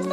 Good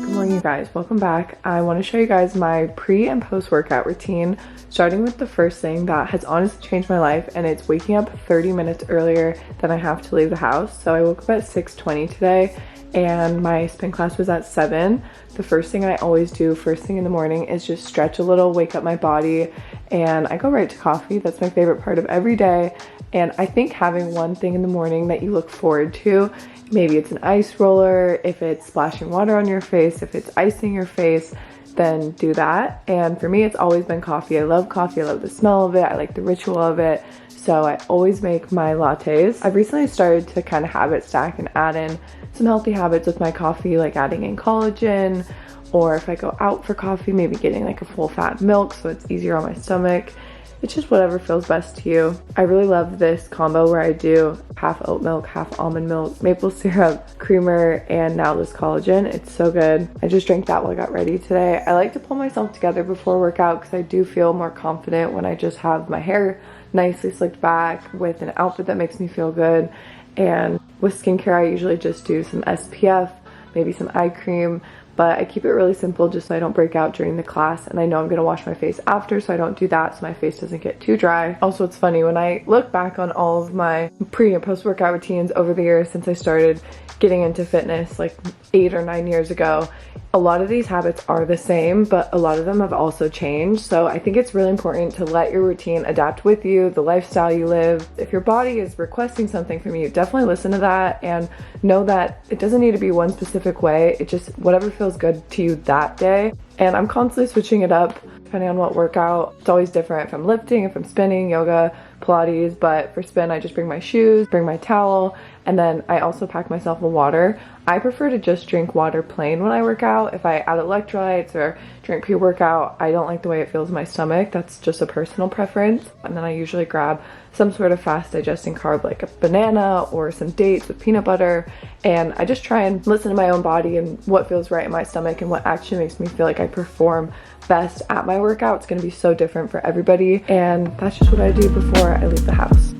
morning, you guys. Welcome back. I want to show you guys my pre and post workout routine, starting with the first thing that has honestly changed my life, and it's waking up 30 minutes earlier than I have to leave the house. So I woke up at 6:20 today and my spin class was at 7. The first thing I always do first thing in the morning is just stretch a little, wake up my body, and I go right to coffee. That's my favorite part of every day. And I think having one thing in the morning that you look forward to, maybe it's an ice roller, if it's splashing water on your face, if it's icing your face, then do that. And for me, it's always been coffee. I love coffee. I love the smell of it. I like the ritual of it. So I always make my lattes. I've recently started to kind of habit stack and add in some healthy habits with my coffee, like adding in collagen, or if I go out for coffee, maybe getting like a full fat milk so it's easier on my stomach. It's just whatever feels best to you. I really love this combo where I do half oat milk, half almond milk, maple syrup, creamer, and now this collagen. It's so good. I just drank that while I got ready today. I like to pull myself together before workout because I do feel more confident when I just have my hair nicely slicked back with an outfit that makes me feel good. And with skincare, I usually just do some SPF, maybe some eye cream, but I keep it really simple just so I don't break out during the class, and I know I'm gonna wash my face after, so I don't do that so my face doesn't get too dry. Also, it's funny, when I look back on all of my pre and post workout routines over the years since I started getting into fitness like 8 or 9 years ago, a lot of these habits are the same, but a lot of them have also changed. So I think it's really important to let your routine adapt with you, the lifestyle you live. If your body is requesting something from you, definitely listen to that and know that it doesn't need to be one specific way. It just, whatever feels good to you that day. And I'm constantly switching it up depending on what workout. It's always different if I'm lifting, if I'm spinning, yoga, Pilates, but for spin, I just bring my shoes, bring my towel, and then I also pack myself a water. I prefer to just drink water plain when I work out. If I add electrolytes or drink pre-workout, I don't like the way it feels in my stomach. That's just a personal preference. And then I usually grab some sort of fast digesting carb like a banana or some dates with peanut butter. And I just try and listen to my own body and what feels right in my stomach and what actually makes me feel like I perform best at my workout. It's gonna be so different for everybody. And that's just what I do before I leave the house.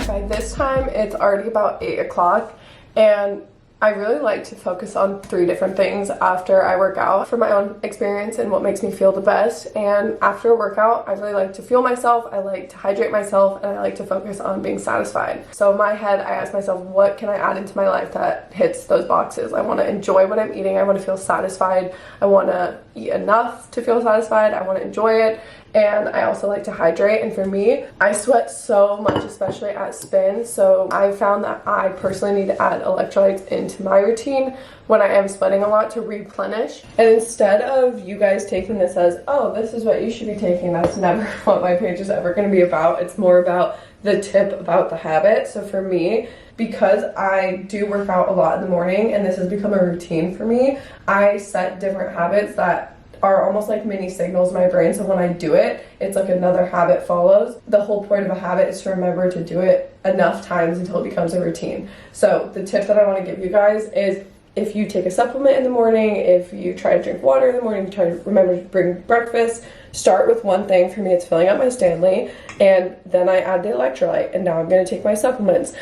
By this time, it's already about 8 o'clock, and I really like to focus on 3 different things after I work out for my own experience and what makes me feel the best. And after a workout, I really like to fuel myself, I like to hydrate myself, and I like to focus on being satisfied. So in my head, I ask myself, what can I add into my life that hits those boxes? I want to enjoy what I'm eating, I want to feel satisfied, I want to eat enough to feel satisfied, I want to enjoy it, and I also like to hydrate. And for me, I sweat so much, especially at spin, so I found that I personally need to add electrolytes into my routine when I am sweating a lot to replenish. And instead of you guys taking this as, oh, this is what you should be taking, that's never what my page is ever going to be about. It's more about the tip about the habit. So for me, because I do work out a lot in the morning and this has become a routine for me, I set different habits that are almost like mini signals in my brain. So when I do it, it's like another habit follows. The whole point of a habit is to remember to do it enough times until it becomes a routine. So the tip that I want to give you guys is, if you take a supplement in the morning, if you try to drink water in the morning, you try to remember to bring breakfast, start with one thing. For me, it's filling up my Stanley, and then I add the electrolyte, and now I'm going to take my supplements.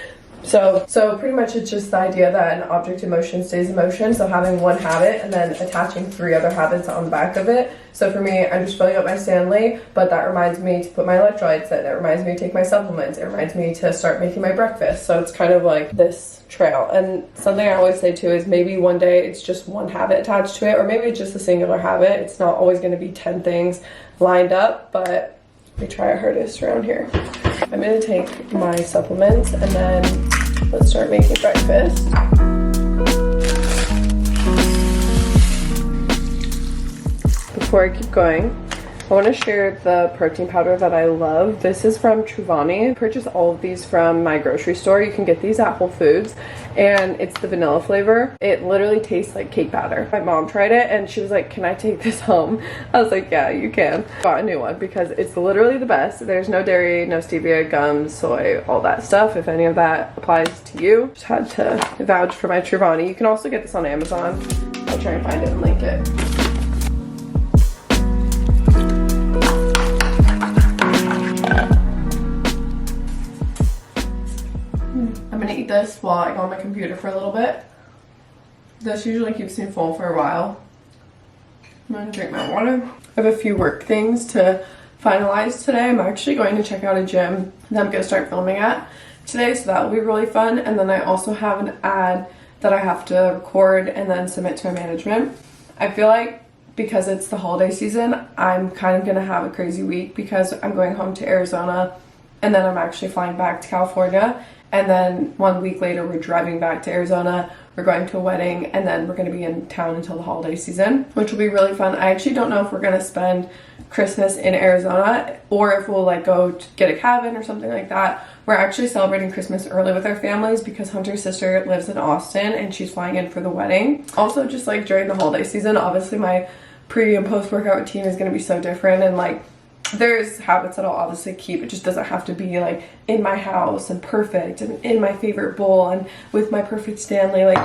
So pretty much it's just the idea that an object in motion stays in motion. So having one habit and then attaching 3 other habits on the back of it. So for me, I'm just filling up my Stanley, but that reminds me to put my electrolytes in. It reminds me to take my supplements. It reminds me to start making my breakfast. So it's kind of like this trail. And something I always say too is maybe one day it's just one habit attached to it, or maybe it's just a singular habit. It's not always going to be 10 things lined up, but we try our hardest around here. I'm going to take my supplements and then let's start making breakfast. Before I keep going, I want to share the protein powder that I love. This is from Truvani. I purchase all of these from my grocery store. You can get these at Whole Foods. and it's the vanilla flavor. It literally tastes like cake batter. My mom tried it and she was like, can I take this home? I was like, yeah, you can. Got a new one because it's literally the best. There's no dairy, no stevia, gum, soy, all that stuff. If any of that applies to you, just had to vouch for my Truvani. You can also get this on Amazon. I'll try and find it and link it. I'm gonna eat this while I go on my computer for a little bit. This usually keeps me full for a while. I'm gonna drink my water. I have a few work things to finalize today. I'm actually going to check out a gym that I'm gonna start filming at today, so that'll be really fun. And then I also have an ad that I have to record and then submit to my management. I feel like because it's the holiday season, I'm kind of gonna have a crazy week because I'm going home to Arizona and then I'm actually flying back to California. And then 1 week later, we're driving back to Arizona. We're going to a wedding, and then we're going to be in town until the holiday season, which will be really fun. I actually don't know if we're going to spend Christmas in Arizona or if we'll like go to get a cabin or something like that. We're actually celebrating Christmas early with our families because Hunter's sister lives in Austin and she's flying in for the wedding. Also, just like during the holiday season, obviously my pre and post workout routine is going to be so different, and like there's habits that I'll obviously keep. It just doesn't have to be like in my house and perfect and in my favorite bowl and with my perfect Stanley. Like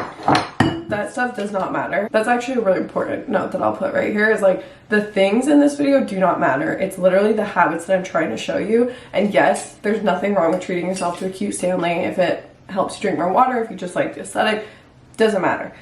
that stuff does not matter. That's actually a really important note that I'll put right here is like the things in this video do not matter. It's literally the habits that I'm trying to show you. And yes, there's nothing wrong with treating yourself to a cute Stanley if it helps you drink more water, if you just like the aesthetic, doesn't matter.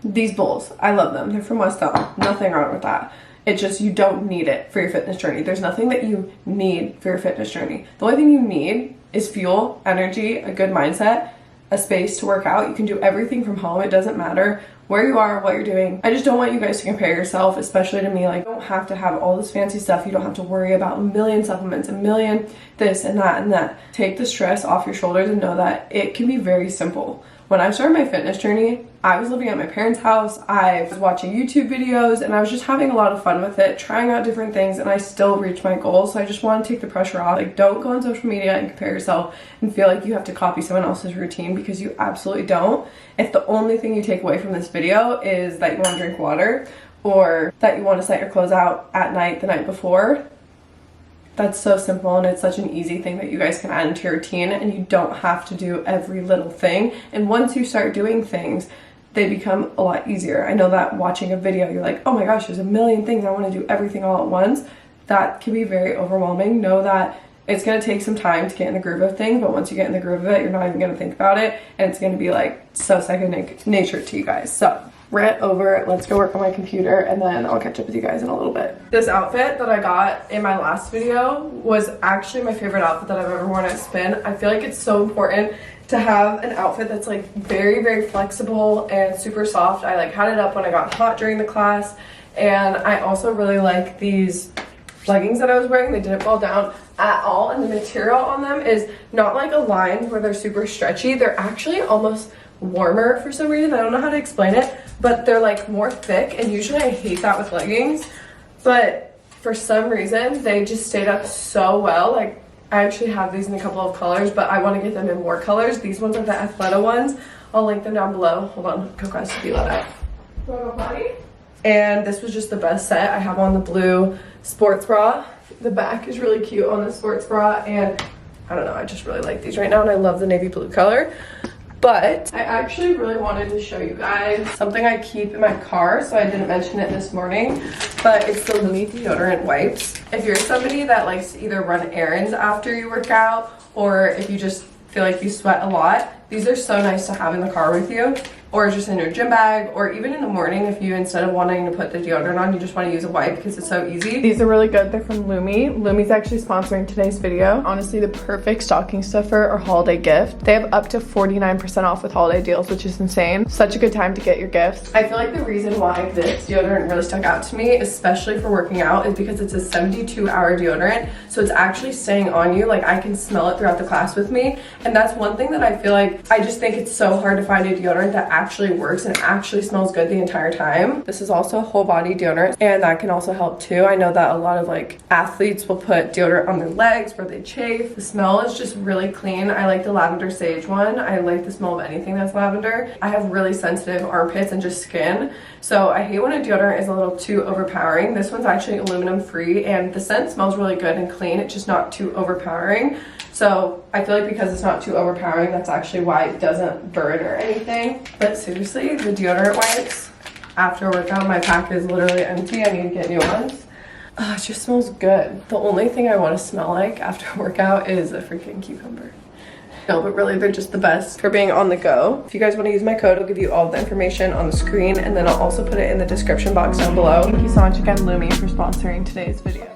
These bowls, I love them. They're from West Elm. Nothing wrong with that. It's just you don't need it for your fitness journey. There's nothing that you need for your fitness journey. The only thing you need is fuel, energy, a good mindset, a space to work out. You can do everything from home. It doesn't matter where you are, what you're doing. I just don't want you guys to compare yourself, especially to me. Like, you don't have to have all this fancy stuff. You don't have to worry about a million supplements, a million this and that and that. Take the stress off your shoulders and know that it can be very simple. When I started my fitness journey, I was living at my parents' house, I was watching YouTube videos, and I was just having a lot of fun with it, trying out different things, and I still reached my goals. So I just want to take the pressure off. Like, don't go on social media and compare yourself and feel like you have to copy someone else's routine, because you absolutely don't. If the only thing you take away from this video is that you want to drink water or that you want to set your clothes out at night the night before, that's so simple, and it's such an easy thing that you guys can add into your routine, and you don't have to do every little thing. And once you start doing things, they become a lot easier. I know that watching a video, you're like, oh my gosh, there's a million things. I want to do everything all at once. That can be very overwhelming. Know that it's going to take some time to get in the groove of things, but once you get in the groove of it, you're not even going to think about it, and it's going to be like so second nature to you guys. So rant over, let's go work on my computer, and then I'll catch up with you guys in a little bit. This outfit that I got in my last video was actually my favorite outfit that I've ever worn at Spin. I feel like it's so important to have an outfit that's like very, very flexible and super soft. I like had it up when I got hot during the class, and I also really like these leggings that I was wearing. They didn't fall down at all, and the material on them is not like a line where they're super stretchy. They're actually almost warmer for some reason. I don't know how to explain it, but they're like more thick, and usually I hate that with leggings, but for some reason they just stayed up so well. Like, I actually have these in a couple of colors, but I want to get them in more colors. These ones are the Athleta ones. I'll link them down below. Hold on, Coco has to be let out. And this was just the best set. I have on the blue sports bra. The back is really cute on the sports bra, and I don't know, I just really like these right now, and I love the navy blue color. But I actually really wanted to show you guys something I keep in my car, so I didn't mention it this morning, but it's the Lumi deodorant wipes. If you're somebody that likes to either run errands after you work out, or if you just feel like you sweat a lot, these are so nice to have in the car with you, or just in your gym bag, or even in the morning if you, instead of wanting to put the deodorant on, you just want to use a wipe because it's so easy. These are really good. They're from Lumi. Lumi's actually sponsoring today's video. Honestly, the perfect stocking stuffer or holiday gift. They have up to 49% off with holiday deals, which is insane. Such a good time to get your gifts. I feel like the reason why this deodorant really stuck out to me, especially for working out, is because it's a 72-hour deodorant, so it's actually staying on you. Like, I can smell it throughout the class with me, and that's one thing that I feel like, I just think it's so hard to find a deodorant that actually works and actually smells good the entire time. This is also a whole body deodorant, and that can also help too. I know that a lot of like athletes will put deodorant on their legs where they chafe. The smell is just really clean. I like the lavender sage one. I like the smell of anything that's lavender. I have really sensitive armpits and just skin, so I hate when a deodorant is a little too overpowering. This one's actually aluminum free, and the scent smells really good and clean. It's just not too overpowering. So I feel like because it's not too overpowering, that's actually why it doesn't burn or anything. But seriously, the deodorant wipes after a workout, my pack is literally empty. I need to get new ones. It just smells good. The only thing I want to smell like after a workout is a freaking cucumber. No, but really they're just the best for being on the go. If you guys want to use my code, I'll give you all the information on the screen, and then I'll also put it in the description box down below. Thank you so much again, Lumi, for sponsoring today's video.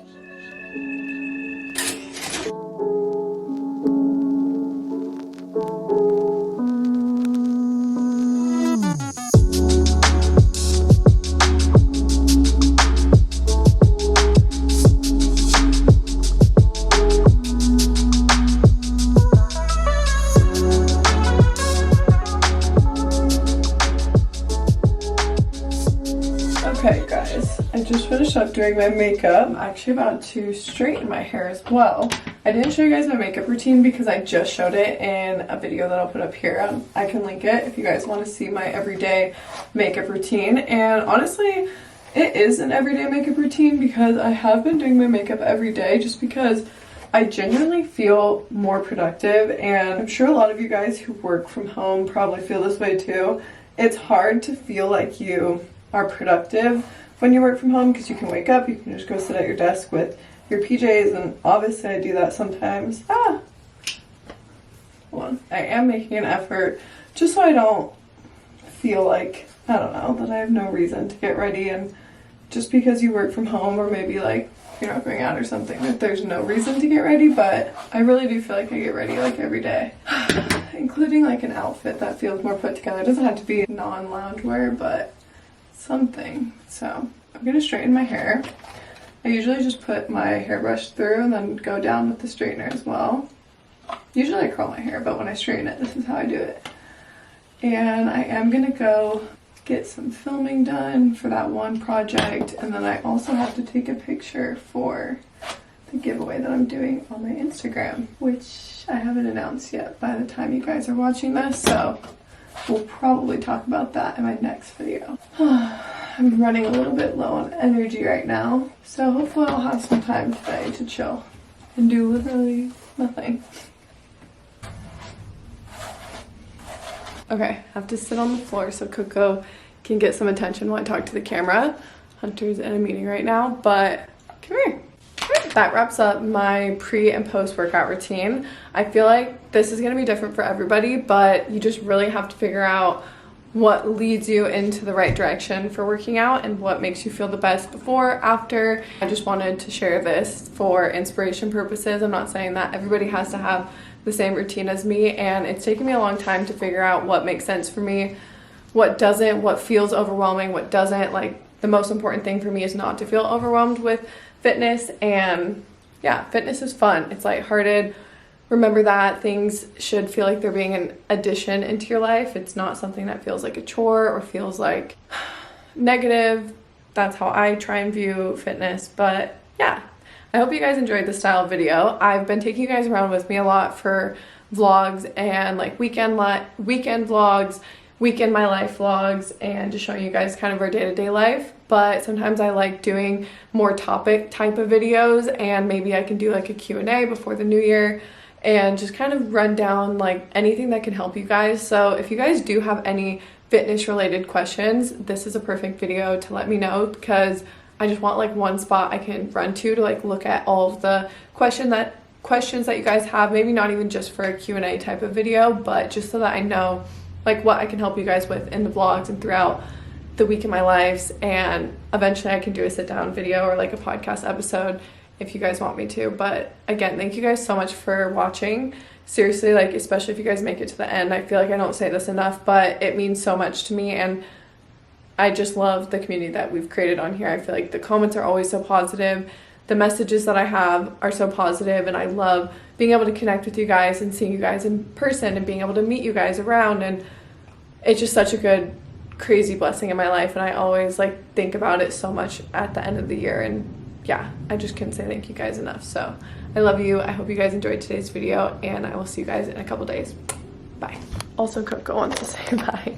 Okay guys, I just finished up doing my makeup. I'm actually about to straighten my hair as well. I didn't show you guys my makeup routine because I just showed it in a video that I'll put up here. I can link it if you guys want to see my everyday makeup routine. And honestly, it is an everyday makeup routine because I have been doing my makeup every day just because I genuinely feel more productive, and I'm sure a lot of you guys who work from home probably feel this way too. It's hard to feel like you are productive when you work from home because you can wake up, you can just go sit at your desk with your PJs, and obviously I do that sometimes. Hold on. I am making an effort just so I don't feel like, I don't know, that I have no reason to get ready, and just because you work from home or maybe like you're not going out or something, that there's no reason to get ready, but I really do feel like I get ready like every day. Including like an outfit that feels more put together. It doesn't have to be non-loungewear, but something. So I'm gonna straighten my hair. I usually just put my hairbrush through and then go down with the straightener as well. Usually I curl my hair, but when I straighten it, this is how I do it. And I am gonna go get some filming done for that one project, and then I also have to take a picture for the giveaway that I'm doing on my Instagram, which I haven't announced yet by the time you guys are watching this, so we'll probably talk about that in my next video. I'm running a little bit low on energy right now, so hopefully I'll have some time today to chill and do literally nothing. Okay, I have to sit on the floor so Coco can get some attention while I talk to the camera. Hunter's in a meeting right now, but come here. That wraps up my pre and post workout routine. I feel like this is going to be different for everybody, but you just really have to figure out what leads you into the right direction for working out and what makes you feel the best before, after. I just wanted to share this for inspiration purposes. I'm not saying that everybody has to have the same routine as me, and it's taken me a long time to figure out what makes sense for me, what doesn't, what feels overwhelming, what doesn't. Like, the most important thing for me is not to feel overwhelmed with fitness, and yeah, fitness is fun. It's lighthearted. Remember that things should feel like they're being an addition into your life. It's not something that feels like a chore or feels like negative. That's how I try and view fitness. But yeah, I hope you guys enjoyed this style of video. I've been taking you guys around with me a lot for vlogs and like weekend vlogs, weekend my life vlogs, and just showing you guys kind of our day-to-day life. But sometimes I like doing more topic type of videos, and maybe I can do like a Q&A before the new year and just kind of run down like anything that can help you guys. So if you guys do have any fitness related questions, this is a perfect video to let me know, because I just want like one spot I can run to like look at all of the questions that you guys have. Maybe not even just for a Q&A type of video, but just so that I know like what I can help you guys with in the vlogs and throughout the week in my lives. And eventually I can do a sit down video or like a podcast episode if you guys want me to. But again, thank you guys so much for watching. Seriously, like, especially if you guys make it to the end. I feel like I don't say this enough, but it means so much to me, and I just love the community that we've created on here. I feel like the comments are always so positive. The messages that I have are so positive, and I love being able to connect with you guys and seeing you guys in person and being able to meet you guys around. And it's just such a good, crazy blessing in my life, and I always like think about it so much at the end of the year. And yeah, I just couldn't say thank you guys enough. So I love you. I hope you guys enjoyed today's video, and I will see you guys in a couple days. Bye. Also, Coco wants to say bye.